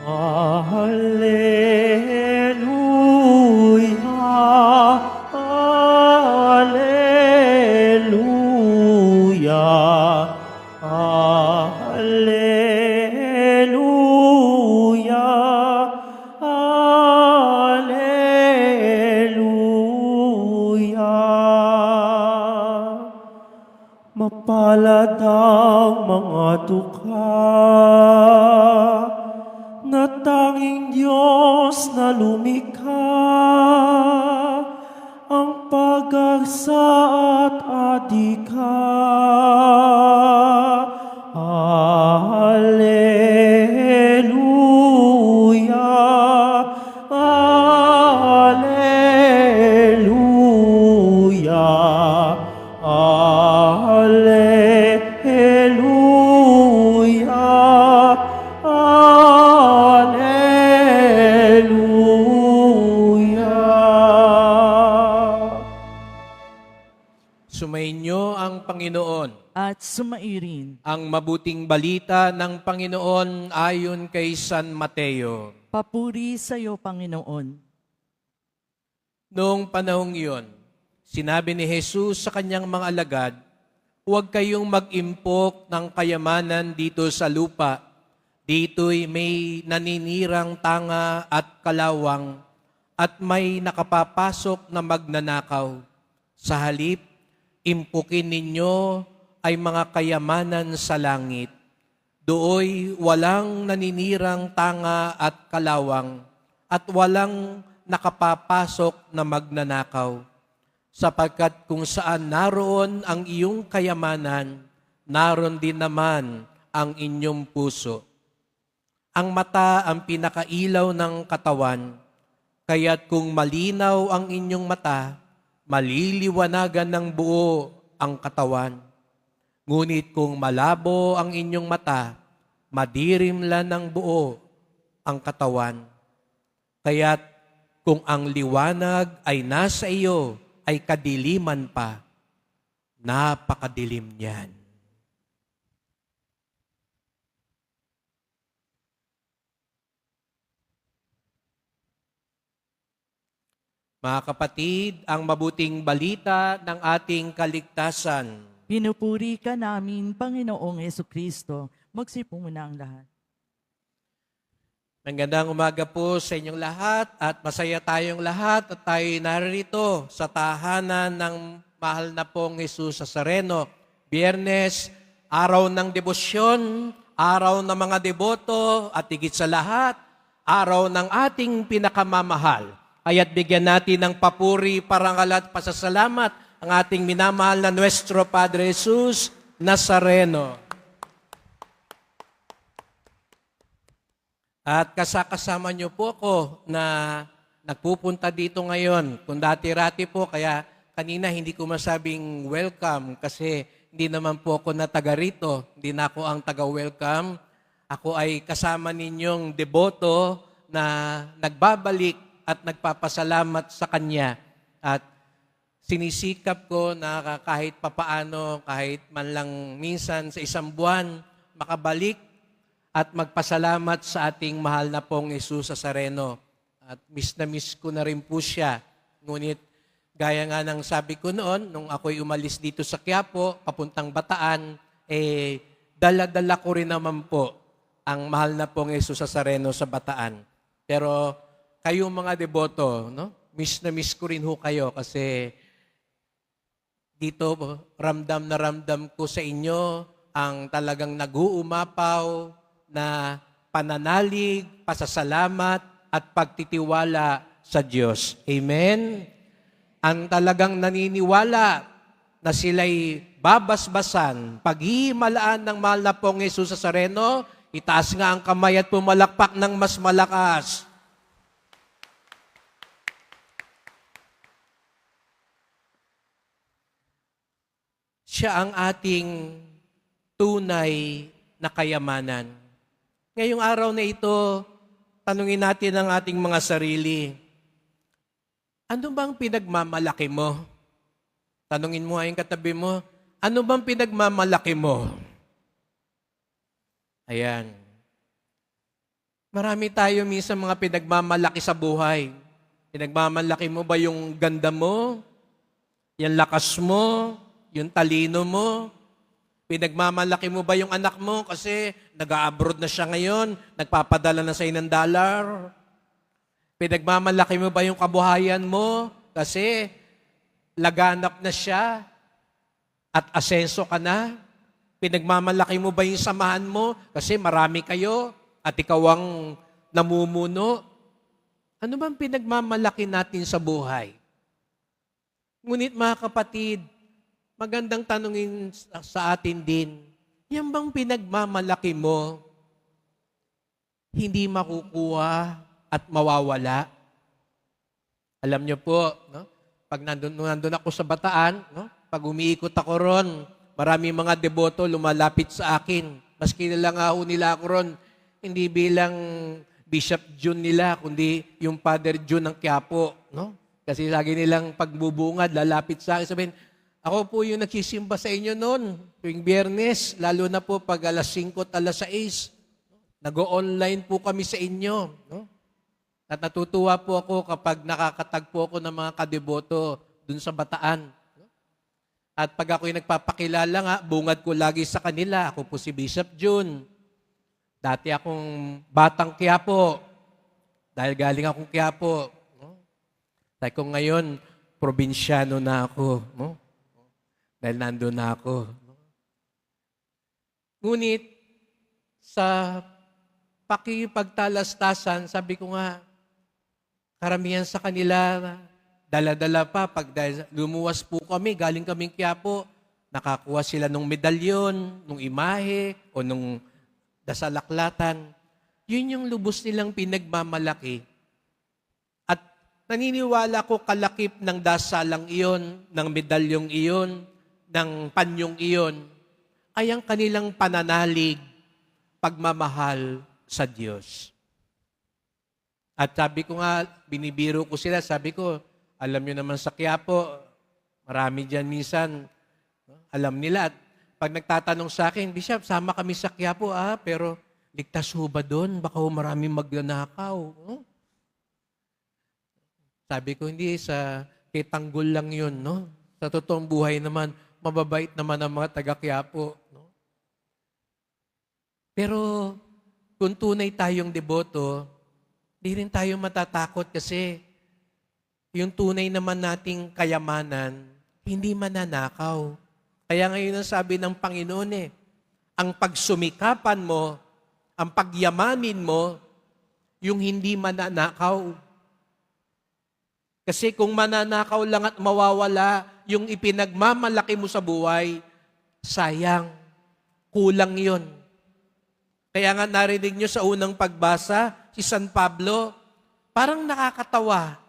Alleluia, Alleluia, Alleluia, Alleluia. Mapalad ang mga dukha na tanging Diyos na lumikha, ang pag-asa at adika. Alleluia, Alleluia, Alleluia, Alleluia. Sumainyo ang Panginoon. At sumairin. Ang mabuting balita ng Panginoon ayon kay San Mateo. Papuri sa iyo, Panginoon. Noong panahong iyon, sinabi ni Jesus sa kanyang mga alagad, "Huwag kayong mag-impok ng kayamanan dito sa lupa. Dito'y may naninirang tanga at kalawang at may nakapapasok na magnanakaw. Sa halip, impukin ninyo ay mga kayamanan sa langit. Dooy walang naninirang tanga at kalawang at walang nakapapasok na magnanakaw. Sapagkat kung saan naroon ang iyong kayamanan, naroon din naman ang inyong puso. Ang mata ang pinakailaw ng katawan, kaya't kung malinaw ang inyong mata, maliliwanagan ng buo ang katawan. Ngunit kung malabo ang inyong mata, madirimlan ng buo ang katawan. Kaya't kung ang liwanag ay nasa iyo, ay kadiliman pa, napakadilim niyan." Mga kapatid, ang mabuting balita ng ating kaligtasan. Pinupuri ka namin, Panginoong Jesucristo. Magsipo muna ang lahat. Magandang umaga po sa inyong lahat at masaya tayong lahat at tayo narito sa tahanan ng mahal na pong Jesus Nazareno. Biyernes, araw ng debosyon, araw ng mga deboto at higit sa lahat, araw ng ating pinakamamahal. Kaya't bigyan natin ng papuri, parangal at pasasalamat ang ating minamahal na Nuestro Padre Jesus Nazareno. At kasama niyo po ako na nagpupunta dito ngayon. Kung dati-rati po, kaya kanina hindi ko masabing welcome kasi hindi naman po ako na taga rito. Hindi na ako ang taga-welcome. Ako ay kasama ninyong deboto na nagbabalik at nagpapasalamat sa Kanya. At sinisikap ko na kahit papaano, kahit man lang minsan sa isang buwan, makabalik at magpasalamat sa ating mahal na pong Jesus Nazareno. At miss na miss ko na rin po siya. Ngunit gaya nga ng sabi ko noon, nung ako'y umalis dito sa Quiapo, papuntang Bataan, dala-dala ko rin naman po ang mahal na pong Jesus Nazareno sa Bataan. Pero kayong mga deboto, no? Miss na miss ko rin ho kayo kasi dito ramdam na ramdam ko sa inyo ang talagang nag-uumapaw na pananalig, pasasalamat at pagtitiwala sa Diyos. Amen? Ang talagang naniniwala na sila'y babasbasan, paghihimalaan ng mahal na pong Jesus Nazareno, itaas nga ang kamay at pumalakpak ng mas malakas. Siya ang ating tunay na kayamanan. Ngayong araw na ito, tanungin natin ang ating mga sarili. Ano bang pinagmamalaki mo? Tanungin mo ang katabi mo, ano bang pinagmamalaki mo? Ayan. Marami tayo minsan mga pinagmamalaki sa buhay. Pinagmamalaki mo ba yung ganda mo? Yung lakas mo? Yung talino mo? Pinagmamalaki mo ba yung anak mo kasi nag-a-abroad na siya ngayon, nagpapadala na sa'yo ng dollar? Pinagmamalaki mo ba yung kabuhayan mo kasi laganap na siya at asenso ka na? Pinagmamalaki mo ba yung samahan mo kasi marami kayo at ikaw ang namumuno? Ano bang pinagmamalaki natin sa buhay? Ngunit mga kapatid, magandang tanungin sa atin din, yan bang pinagmamalaki mo, hindi makukuha at mawawala? Alam niyo po, no? Pag nandun ako sa Bataan, no? Pag umiikot ako ron, maraming mga deboto lumalapit sa akin. Maski nila nga ho nila ako ron, hindi bilang Bishop June nila, kundi yung Father June ng Quiapo. No? Kasi lagi nilang pagbubungad, lalapit sa akin, sabihin, ako po yung nagsisimba sa inyo noon, tuwing Biyernes, lalo na po pag alas 5 at alas 6. Nag-o-online po kami sa inyo. No? At natutuwa po ako kapag nakakatagpo ako ng mga kadeboto dun sa Bataan. At pag ako'y nagpapakilala nga, bungad ko lagi sa kanila. Ako po si Bishop June. Dati akong batang Quiapo. Dahil galing akong Quiapo. No? Dahil kung ngayon, probinsyano na ako. No? Dahil nandun na ako. No? Ngunit, sa pakipagtalastasan, sabi ko nga, karamihan sa kanila, dala-dala pa, pag lumuwas po kami, galing kaming Quiapo, nakakuha sila ng medalyon, ng imahe, o ng dasalaklatan. Yun yung lubos nilang pinagmamalaki. At naniniwala ko kalakip ng dasalang iyon, ng medalyong iyon, ng panyong iyon, ay ang kanilang pananalig, pagmamahal sa Diyos. At sabi ko nga, binibiro ko sila, sabi ko, alam nyo naman sa Quiapo, marami dyan minsan, alam nila. At pag nagtatanong sa akin, Bishop, sama kami sa Quiapo, pero ligtas ho ba doon? Baka ho maraming magnanakaw. Oh? Sabi ko, hindi, sa kay Tanggol lang yun, no? Sa totoong buhay naman, mababait naman ang mga taga-Quiapo. No? Pero kung tunay tayong deboto, di rin tayo matatakot kasi yung tunay naman nating kayamanan, hindi mananakaw. Kaya ngayon ang sabi ng Panginoon ang pagsumikapan mo, ang pagyamanin mo, yung hindi mananakaw. Kasi kung mananakaw lang at mawawala yung ipinagmamalaki mo sa buhay, sayang, kulang yun. Kaya nga narinig nyo sa unang pagbasa, si San Pablo, parang nakakatawa.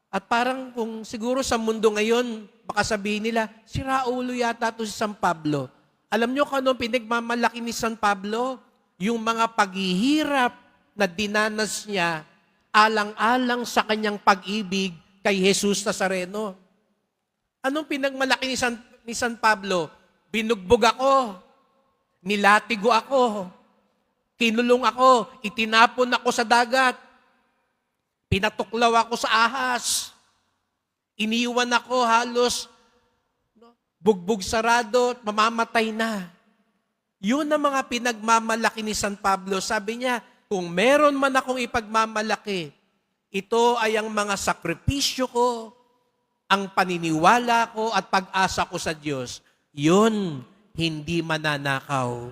At parang kung siguro sa mundo ngayon, baka sabihin nila, si Raulo yata to si San Pablo. Alam nyo kung ano pinagmamalaki ni San Pablo? Yung mga paghihirap na dinanas niya, alang-alang sa kanyang pag-ibig kay Jesus Nazareno. Anong pinagmalaki ni San Pablo? Binugbog ako, nilatigo ako, kinulong ako, itinapon ako sa dagat, pinatuklaw ako sa ahas, iniwan ako halos bugbog sarado at mamamatay na. Yun ang mga pinagmamalaki ni San Pablo. Sabi niya, kung meron man akong ipagmamalaki, ito ay ang mga sakripisyo ko, ang paniniwala ko at pag-asa ko sa Diyos. Yun, hindi mananakaw.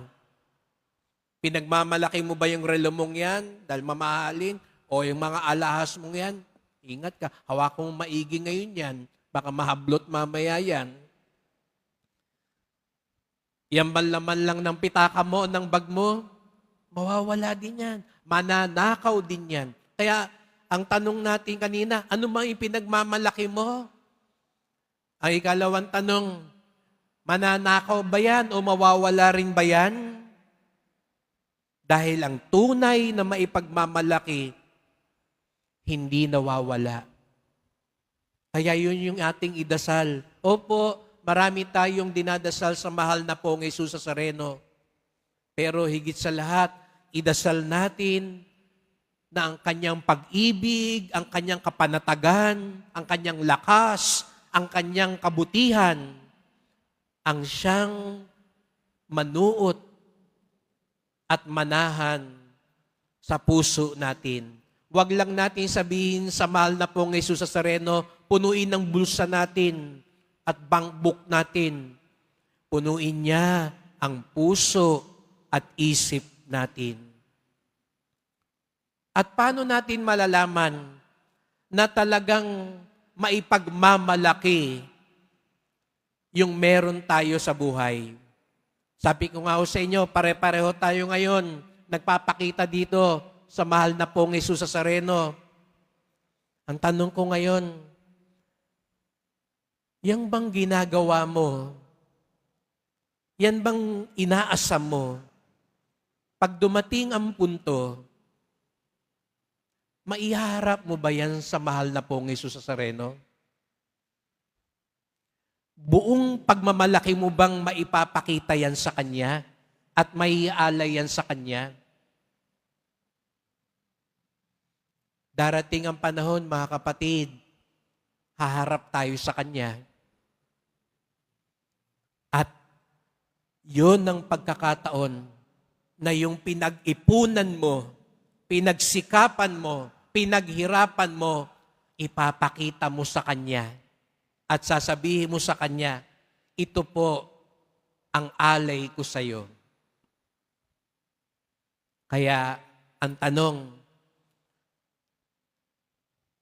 Pinagmamalaki mo ba yung relo mong yan dahil mamahalin? O yung mga alahas mong yan? Ingat ka, hawak mong maigi ngayon yan. Baka mahablot mamaya yan. Yan laman lang ng pitaka mo, ng bag mo, mawawala din yan. Mananakaw din yan. Kaya, ang tanong natin kanina, ano mang ipinagmamalaki mo? Ang ikalawang tanong, mananakaw ba yan o mawawala rin ba yan? Dahil ang tunay na maipagmamalaki, hindi nawawala. Kaya yun yung ating idasal. Opo, marami tayong dinadasal sa mahal na pong Jesus Nazareno. Pero higit sa lahat, idasal natin na ang kanyang pag-ibig, ang kanyang kapanatagan, ang kanyang lakas, ang kanyang kabutihan, ang siyang manuot at manahan sa puso natin. Huwag lang natin sabihin sa mahal na pong Jesus Nazareno, punuin ang bulsa natin at bankbook natin. Punuin niya ang puso at isip natin. At paano natin malalaman na talagang maipagmamalaki yung meron tayo sa buhay? Sabi ko nga ho sa inyo, pare-pareho tayo ngayon nagpapakita dito sa mahal na pong Jesus Nazareno. Ang tanong ko ngayon, yan bang ginagawa mo? Yan bang inaasam mo? Pag dumating ang punto, maiharap mo ba yan sa mahal na pong Jesus Nazareno? Buong pagmamalaki mo bang maipapakita yan sa Kanya at maiaalay yan sa Kanya? Darating ang panahon, mga kapatid, haharap tayo sa Kanya. At yun ang pagkakataon na yung pinag-ipunan mo, pinagsikapan mo, pinaghirapan mo, ipapakita mo sa Kanya. At sasabihin mo sa Kanya, ito po ang alay ko sa iyo. Kaya ang tanong,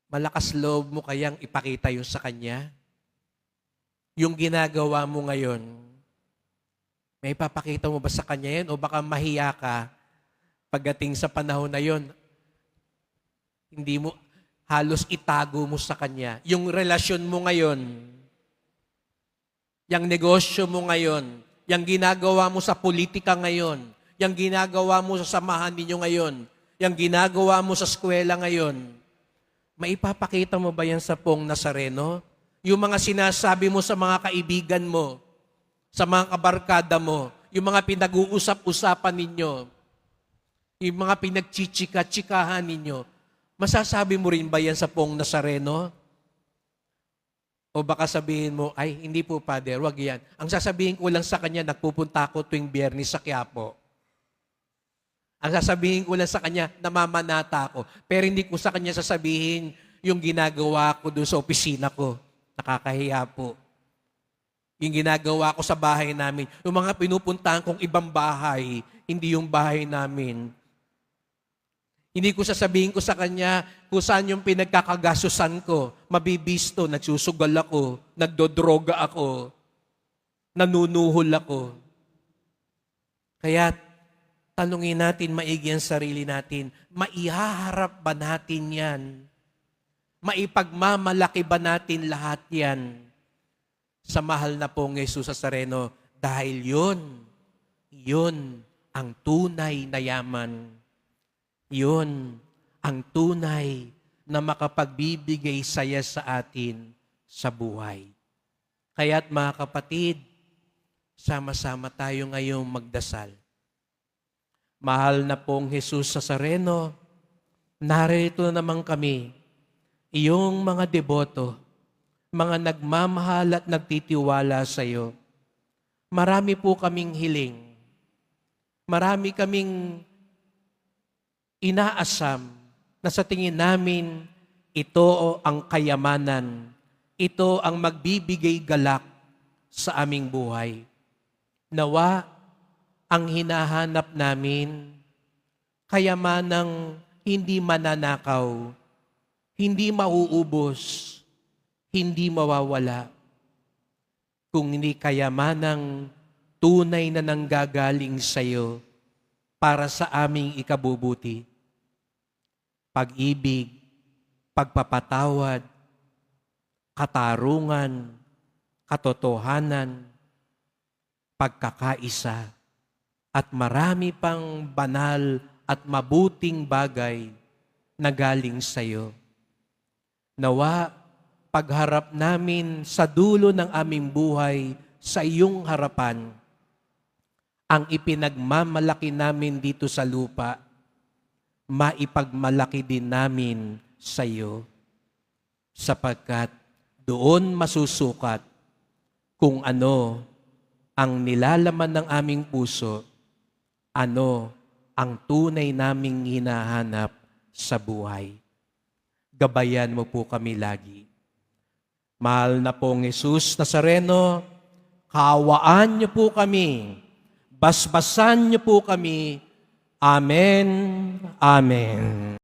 malakas loob mo kayang ipakita yun sa Kanya? Yung ginagawa mo ngayon, may ipapakita mo ba sa Kanya yan? O baka mahiya ka pagdating sa panahon na yun, hindi mo, halos itago mo sa Kanya. Yung relasyon mo ngayon, yung negosyo mo ngayon, yung ginagawa mo sa politika ngayon, yung ginagawa mo sa samahan ninyo ngayon, yung ginagawa mo sa eskwela ngayon, maipapakita mo ba yan sa pong Nazareno? Yung mga sinasabi mo sa mga kaibigan mo, sa mga kabarkada mo, yung mga pinag-uusap-usapan ninyo, yung mga pinagchichika-chikahan ninyo, masasabi mo rin ba yan sa pong Nazareno? O baka sabihin mo, ay, hindi po, Father, wag yan. Ang sasabihin ko lang sa Kanya, nagpupunta ako tuwing Biyernes sa Quiapo. Ang sasabihin ko lang sa Kanya, namamanata ako. Pero hindi ko sa Kanya sasabihin yung ginagawa ko doon sa opisina ko. Nakakahiya po. Yung ginagawa ko sa bahay namin. Yung mga pinupuntahan kong ibang bahay, hindi yung bahay namin. Hindi ko sasabihin ko sa Kanya kung saan yung pinagkakagasusan ko. Mabibisto, nagsusugal ako, nagdodroga ako, nanunuhol ako. Kaya tanungin natin maigi ang sarili natin, maihaharap ba natin yan? Maipagmamalaki ba natin lahat yan sa mahal na pong Jesus Nazareno? Dahil yun ang tunay na yaman. Yun ang tunay na makapagbibigay saya sa atin sa buhay. Kaya't mga kapatid, sama-sama tayo ngayong magdasal. Mahal na pong Jesus Nazareno, narito naman kami, iyong mga deboto, mga nagmamahal at nagtitiwala sa iyo. Marami po kaming hiling. Marami kaming inaasam na sa tingin namin, ito ang kayamanan, ito ang magbibigay galak sa aming buhay. Nawa, ang hinahanap namin, kayamanang hindi mananakaw, hindi mauubos, hindi mawawala, kung hindi kayamanang tunay na nanggagaling sa iyo para sa aming ikabubuti. Pag-ibig, pagpapatawad, katarungan, katotohanan, pagkakaisa, at marami pang banal at mabuting bagay na galing sa iyo. Nawa, pagharap namin sa dulo ng aming buhay sa iyong harapan, ang ipinagmamalaki namin dito sa lupa, maipagmalaki din namin sa iyo, sapagkat doon masusukat kung ano ang nilalaman ng aming puso, ano ang tunay naming hinahanap sa buhay. Gabayan mo po kami lagi. Mahal na pong Jesus Nazareno, kaawaan niyo po kami, basbasan niyo po kami. Amen. Amen.